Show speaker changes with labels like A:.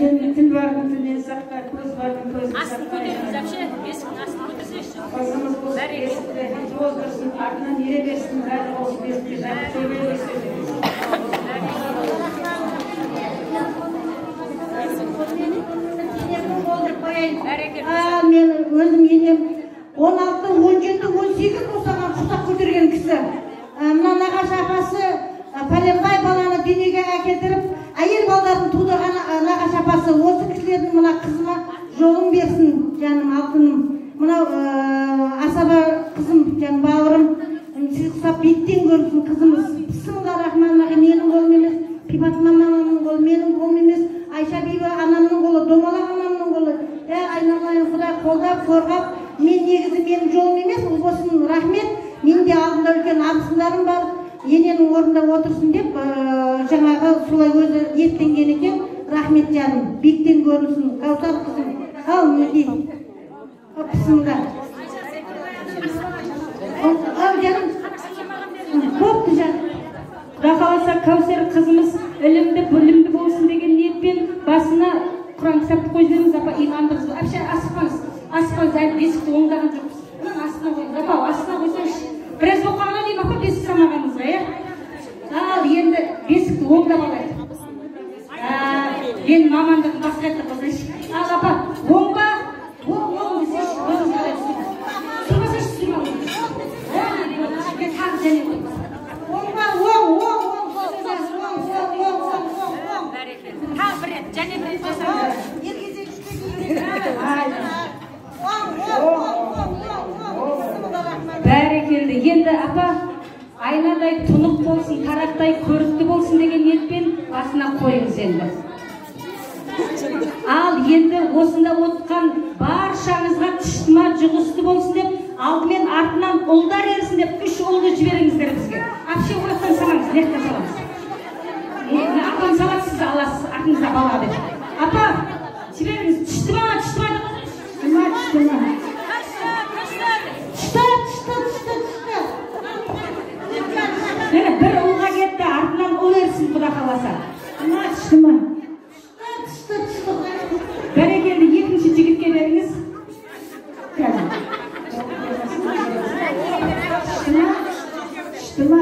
A: Енді тіл бардың тілінен сақта, көз бардың көзінен сақта.
B: Астын көтеріңіз, әпше, бесіктің астын көтерсейші.
A: Қызымыз болсын, бесікті жол берсін, артынан ере берсін, бәрі осы бесікте жақсы сөйлей берсін. Мен өзім енем 16, 17, 18 осыған құсақ көтерген кісі. Мына нағашы апасы пәленбай баланы дүниеге әкелтіріп, әйел балдарын тудырған нағашы апасы. Осы кісілердің мына қызыма жолын берсін, жаным, алтыным. Мынау асаба қызым, жаным, бауырым, сіз құсап беттен көрсін қызымыз. Бисмиллахи-рахмани-рахим. Менің қолым емес, Пипат мамамның қолы, менің қолым емес, Айша биба анамның қолы, Домалақ анамның қолы. Айналайын Құдай қолдап, қорғап, мен негізі менің жолым емес, болсын рахмет. Мен де алдында үлкен абысындарым бар, ененің орнында отырсын деп, жаңағы солай өзі еттенген екен. Рахмет жаным, биіктен көрінсін, Каусар қызым. Ал мінекей. Бисмилла. Ал жаным. Көпті жаным.
C: Құда қаласа Каусар қызымыз ілімді, білімді болсын деген ниетпен басына Құран кітапты қойдыңыз, апа, иманды қыз. Әпше, асықпаңыз, әлі бесікті оңдаған жоқпыз. Астына қойыңыз, апа, астына қойсаңызшы. Біраз оқағаннан кейін, апа, бесік самағаныңызға, иә? Ал, енді бесікті оңдап алайық. Мен мамандығын басқа етті қойсаңызшы. Ал, апа, оңба, оң десейші, өзіңіз қалай түсірмін. Тұрмасайшы түсірмін. Тағы және қойыңыз.
A: Оңба, оң.
B: Тағы бір рет, және бір рет жасаңыз.
C: Бәрекелді. Енді апа, айнадай тұнық болсын, тарақтай көрікті болсын деген ниетпен басына қойыңыз енді. Ал енді осында отқан баршаңызға тышма жұғысты болсын деп, алдымен артынан ұлдар ерсін деп 3 ұлды жіберіңіздер бізге. Апше орақтан саламыз, лектен саламыз. Апам салады, сіз аласыз, артыңызда бала деп. Апа, жіберіңіз, тышты ма? Бір ұлға кетті, артынан ұл ерсін Құда қаласа. Бәрекелді, екінші жігітке беріңіз. Шты ма?